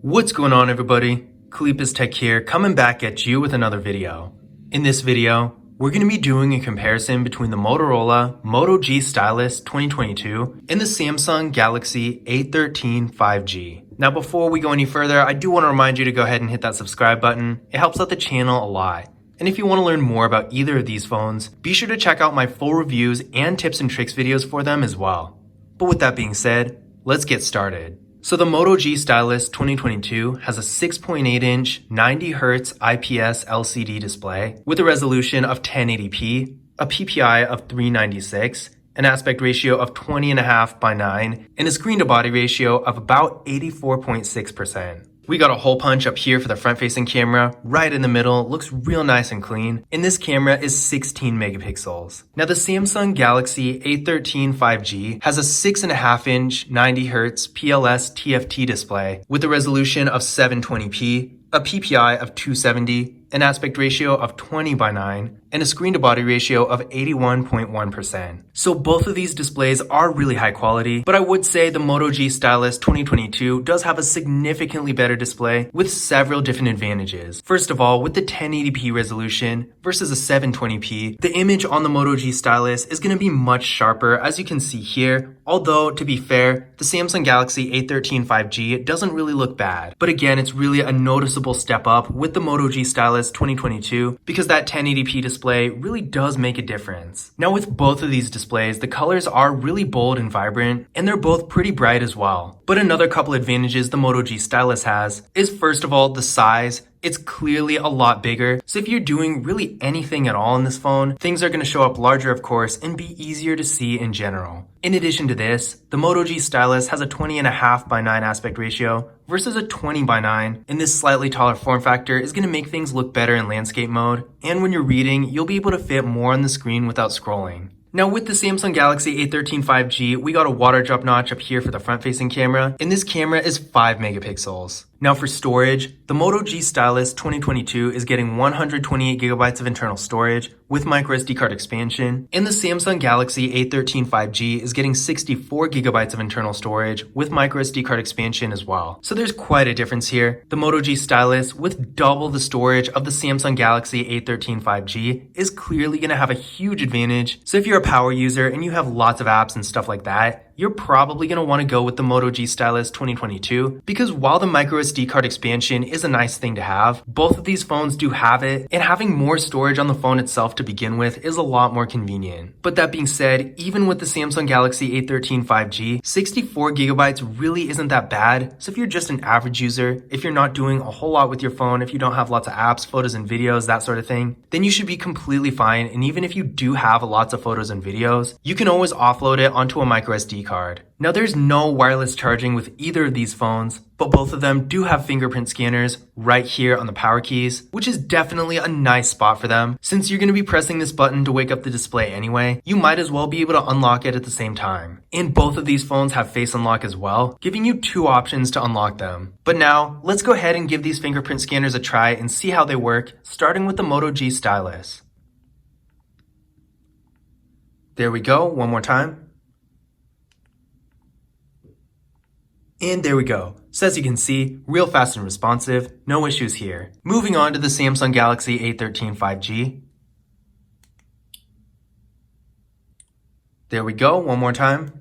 What's going on, everybody? Kalipis Tech here, coming back at you with another video. In this video, we're going to be doing a comparison between the Motorola Moto G Stylus 2022 and the Samsung Galaxy A13 5G. Now, before we go any further, I do want to remind you to go ahead and hit that subscribe button. It helps out the channel a lot. And if you want to learn more about either of these phones, be sure to check out my full reviews and tips and tricks videos for them as well. But with that being said, let's get started. So the Moto G Stylus 2022 has a 6.8-inch 90Hz IPS LCD display with a resolution of 1080p, a PPI of 396, an aspect ratio of 20.5:9, and a screen-to-body ratio of about 84.6%. We got a hole punch up here for the front-facing camera, right in the middle, looks real nice and clean, and this camera is 16 megapixels. Now the Samsung Galaxy A13 5G has a 6.5-inch 90Hz PLS TFT display with a resolution of 720p, a PPI of 270, an aspect ratio of 20:9, and a screen-to-body ratio of 81.1%. So both of these displays are really high quality, but I would say the Moto G Stylus 2022 does have a significantly better display with several different advantages. First of all, with the 1080p resolution versus a 720p, the image on the Moto G Stylus is going to be much sharper, as you can see here, although to be fair, the Samsung Galaxy A13 5G doesn't really look bad. But again, it's really a noticeable step up with the Moto G Stylus 2022 because that 1080p display really does make a difference. Now with both of these displays, the colors are really bold and vibrant, and they're both pretty bright as well. But another couple advantages the Moto G Stylus has is, first of all, the size. It's clearly a lot bigger, so if you're doing really anything at all in this phone, things are going to show up larger, of course, and be easier to see in general. In addition to this, the Moto G Stylus has a 20.5:9 aspect ratio versus a 20:9, and this slightly taller form factor is going to make things look better in landscape mode, and when you're reading, you'll be able to fit more on the screen without scrolling. Now with the Samsung Galaxy A13 5G, we got a water drop notch up here for the front-facing camera, and this camera is 5 megapixels. Now for storage, the Moto G Stylus 2022 is getting 128 gigabytes of internal storage with microSD card expansion, and the Samsung Galaxy A13 5G is getting 64 gigabytes of internal storage with microSD card expansion as well. So there's quite a difference here. The Moto G Stylus with double the storage of the Samsung Galaxy A13 5G is clearly going to have a huge advantage. So if you're a power user and you have lots of apps and stuff like that, you're probably going to want to go with the Moto G Stylus 2022 because while the microSD card expansion is a nice thing to have, both of these phones do have it, and having more storage on the phone itself to begin with is a lot more convenient. But that being said, even with the Samsung Galaxy A13 5G, 64 gigabytes really isn't that bad. So if you're just an average user, if you're not doing a whole lot with your phone, if you don't have lots of apps, photos and videos, that sort of thing, then you should be completely fine. And even if you do have lots of photos and videos, you can always offload it onto a microSD card. Now there's no wireless charging with either of these phones, but both of them do have fingerprint scanners right here on the power keys, which is definitely a nice spot for them. Since you're going to be pressing this button to wake up the display anyway, you might as well be able to unlock it at the same time. And both of these phones have face unlock as well, giving you two options to unlock them. But now, let's go ahead and give these fingerprint scanners a try and see how they work, starting with the Moto G Stylus. There we go, one more time. And there we go. So as you can see, real fast and responsive, no issues here. Moving on to the Samsung Galaxy A13 5G. There we go, one more time.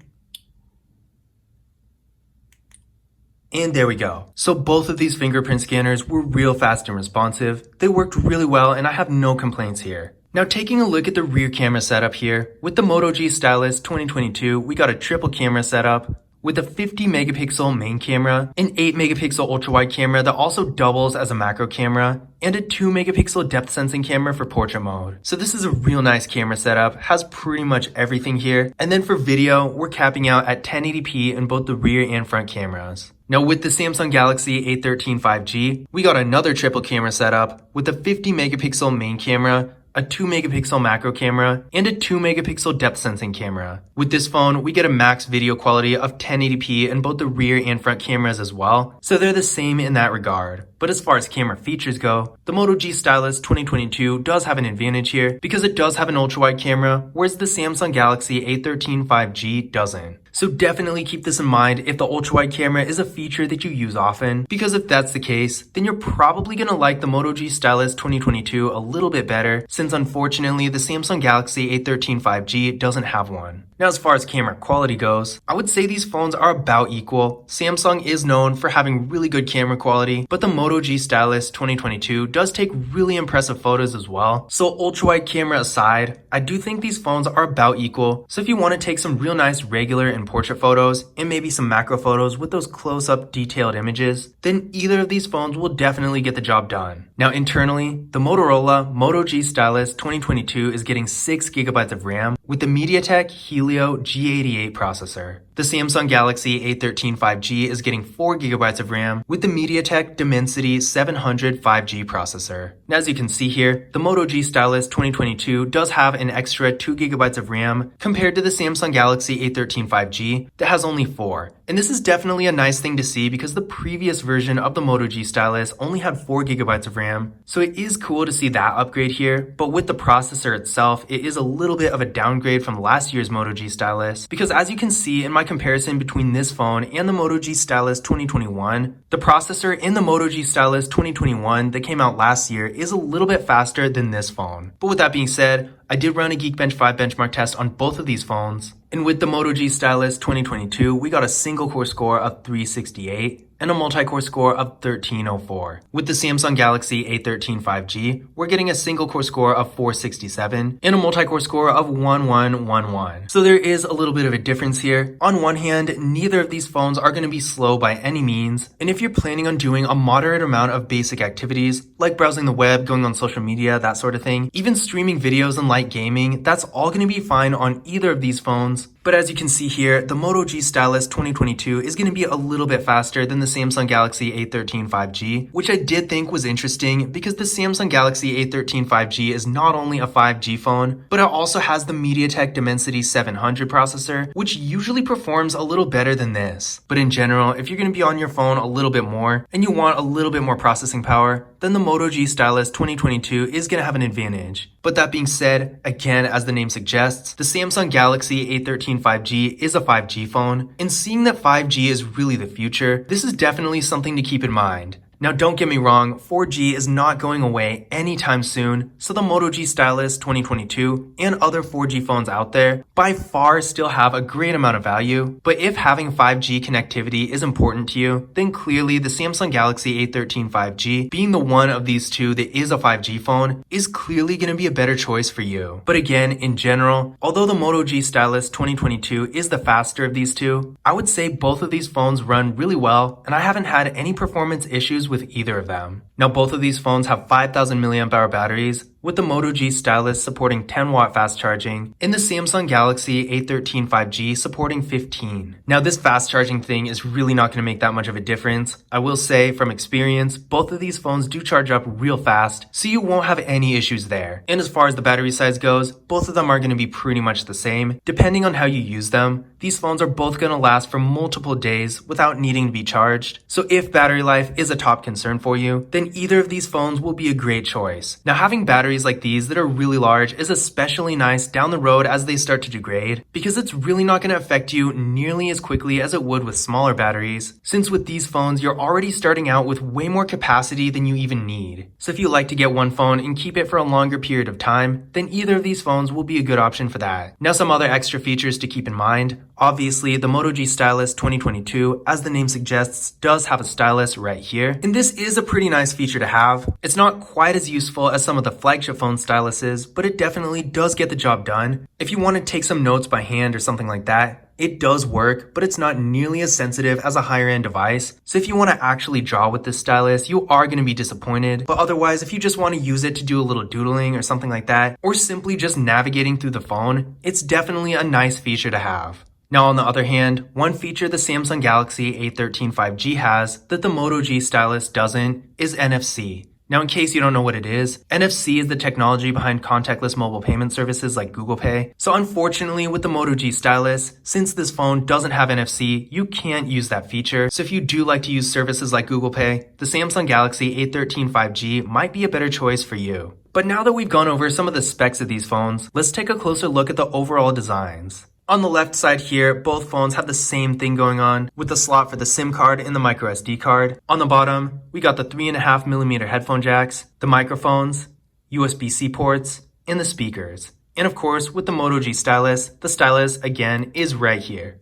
And there we go. So both of these fingerprint scanners were real fast and responsive. They worked really well and I have no complaints here. Now taking a look at the rear camera setup here, with the Moto G Stylus 2022, we got a triple camera setup with a 50 megapixel main camera, an 8 megapixel ultra wide camera that also doubles as a macro camera, and a 2 megapixel depth sensing camera for portrait mode. So this is a real nice camera setup, has pretty much everything here. And then for video, we're capping out at 1080p in both the rear and front cameras. Now with the Samsung Galaxy A13 5G, we got another triple camera setup with a 50 megapixel main camera, a 2 megapixel macro camera, and a 2 megapixel depth sensing camera. With this phone, we get a max video quality of 1080p in both the rear and front cameras as well, so they're the same in that regard. But as far as camera features go, the Moto G Stylus 2022 does have an advantage here because it does have an ultra-wide camera, whereas the Samsung Galaxy A13 5G doesn't. So definitely keep this in mind if the ultra-wide camera is a feature that you use often, because if that's the case, then you're probably going to like the Moto G Stylus 2022 a little bit better, since unfortunately the Samsung Galaxy A13 5G doesn't have one. Now as far as camera quality goes, I would say these phones are about equal. Samsung is known for having really good camera quality, but the Moto G Stylus 2022 does take really impressive photos as well. So ultra-wide camera aside, I do think these phones are about equal. So if you want to take some real nice regular and portrait photos, and maybe some macro photos with those close-up detailed images, then either of these phones will definitely get the job done. Now internally, the Motorola Moto G Stylus 2022 is getting 6GB of RAM with the MediaTek Helio G88 processor. The Samsung Galaxy A13 5G is getting 4GB of RAM with the MediaTek Dimensity 700 5G processor. Now as you can see here, the Moto G Stylus 2022 does have an extra 2GB of RAM compared to the Samsung Galaxy A13 5G that has only 4. And this is definitely a nice thing to see because the previous version of the Moto G Stylus only had 4GB of RAM. So it is cool to see that upgrade here, but with the processor itself, it is a little bit of a downgrade from last year's Moto G Stylus, because as you can see in my comparison between this phone and the Moto G Stylus 2021, the processor in the Moto G Stylus 2021 that came out last year is a little bit faster than this phone. But with that being said, I did run a Geekbench 5 benchmark test on both of these phones, and with the Moto G Stylus 2022, we got a single core score of 368 and a multi-core score of 1304. With the Samsung Galaxy A13 5G, we're getting a single core score of 467 and a multi-core score of 1111. So there is a little bit of a difference here. On one hand, neither of these phones are going to be slow by any means, and if you're planning on doing a moderate amount of basic activities, like browsing the web, going on social media, that sort of thing, even streaming videos and light gaming, that's all going to be fine on either of these phones. But as you can see here, the Moto G Stylus 2022 is going to be a little bit faster than the Samsung Galaxy A13 5G, which I did think was interesting because the Samsung Galaxy A13 5G is not only a 5G phone, but it also has the MediaTek Dimensity 700 processor, which usually performs a little better than this. But in general, if you're going to be on your phone a little bit more and you want a little bit more processing power, then the Moto G Stylus 2022 is going to have an advantage. But that being said, again, as the name suggests, the Samsung Galaxy A13 5G is a 5G phone, and seeing that 5G is really the future, this is definitely something to keep in mind. Now don't get me wrong, 4G is not going away anytime soon, so the Moto G Stylus 2022 and other 4G phones out there by far still have a great amount of value, but if having 5G connectivity is important to you, then clearly the Samsung Galaxy A13 5G, being the one of these two that is a 5G phone, is clearly going to be a better choice for you. But again, in general, although the Moto G Stylus 2022 is the faster of these two, I would say both of these phones run really well, and I haven't had any performance issues with either of them. Now both of these phones have 5000 mAh batteries, with the Moto G Stylus supporting 10-watt fast charging and the Samsung Galaxy A13 5G supporting 15. Now this fast charging thing is really not going to make that much of a difference. I will say from experience, both of these phones do charge up real fast, so you won't have any issues there. And as far as the battery size goes, both of them are going to be pretty much the same. Depending on how you use them, these phones are both going to last for multiple days without needing to be charged. So if battery life is a top concern for you, then either of these phones will be a great choice. Now having batteries like these that are really large is especially nice down the road as they start to degrade, because it's really not going to affect you nearly as quickly as it would with smaller batteries, since with these phones you're already starting out with way more capacity than you even need. So if you like to get one phone and keep it for a longer period of time, then either of these phones will be a good option for that. Now some other extra features to keep in mind. Obviously, the Moto G Stylus 2022, as the name suggests, does have a stylus right here, and this is a pretty nice feature to have. It's not quite as useful as some of the flagship phone styluses, but it definitely does get the job done. If you want to take some notes by hand or something like that, it does work, but it's not nearly as sensitive as a higher end device. So if you want to actually draw with this stylus, you are going to be disappointed. But otherwise, if you just want to use it to do a little doodling or something like that, or simply just navigating through the phone, it's definitely a nice feature to have. Now on the other hand, one feature the Samsung Galaxy A13 5G has that the Moto G Stylus doesn't is NFC. Now in case you don't know what it is, NFC is the technology behind contactless mobile payment services like Google Pay. So unfortunately with the Moto G Stylus, since this phone doesn't have NFC, you can't use that feature. So if you do like to use services like Google Pay, the Samsung Galaxy A13 5G might be a better choice for you. But now that we've gone over some of the specs of these phones, let's take a closer look at the overall designs. On the left side here, both phones have the same thing going on with the slot for the SIM card and the micro SD card. On the bottom, we got the 3.5mm headphone jacks, the microphones, USB-C ports, and the speakers. And of course, with the Moto G Stylus, the stylus again is right here.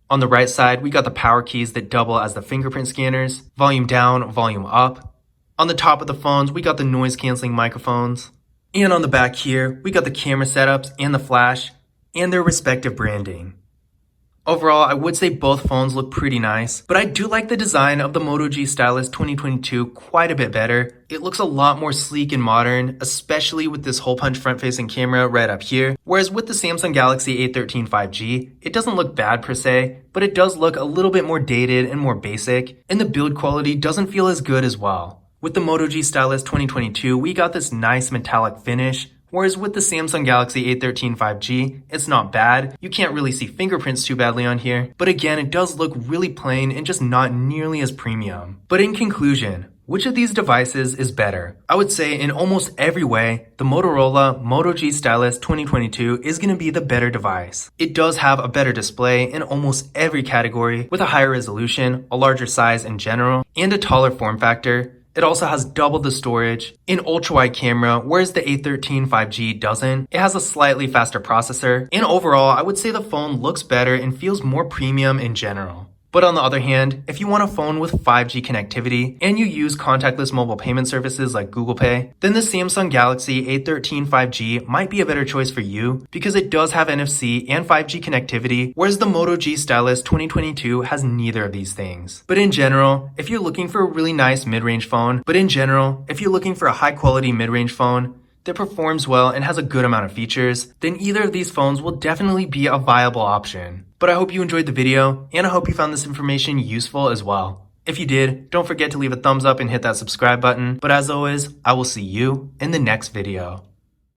On the right side, we got the power keys that double as the fingerprint scanners, volume down, volume up. On the top of the phones, we got the noise canceling microphones. And on the back here, we got the camera setups and the flash, and their respective branding. Overall, I would say both phones look pretty nice, but I do like the design of the Moto G Stylus 2022 quite a bit better. It looks a lot more sleek and modern, especially with this hole punch front-facing camera right up here, whereas with the Samsung Galaxy A13 5G, it doesn't look bad per se, but it does look a little bit more dated and more basic, and the build quality doesn't feel as good as well. With the Moto G Stylus 2022, we got this nice metallic finish, whereas with the Samsung Galaxy A13 5G, it's not bad. You can't really see fingerprints too badly on here, but again, it does look really plain and just not nearly as premium. But in conclusion, which of these devices is better? I would say in almost every way, the Motorola Moto G Stylus 2022 is going to be the better device. It does have a better display in almost every category with a higher resolution, a larger size in general, and a taller form factor. It also has double the storage, an ultra-wide camera, whereas the A13 5G doesn't. It has a slightly faster processor, and overall, I would say the phone looks better and feels more premium in general. But on the other hand, if you want a phone with 5G connectivity and you use contactless mobile payment services like Google Pay, then the Samsung Galaxy A13 5G might be a better choice for you because it does have NFC and 5G connectivity, whereas the Moto G Stylus 2022 has neither of these things. But in general, if you're looking for a really nice mid-range phone, high quality mid-range phone that performs well and has a good amount of features, then either of these phones will definitely be a viable option. But I hope you enjoyed the video, and I hope you found this information useful as well. If you did, don't forget to leave a thumbs up and hit that subscribe button. But as always, I will see you in the next video.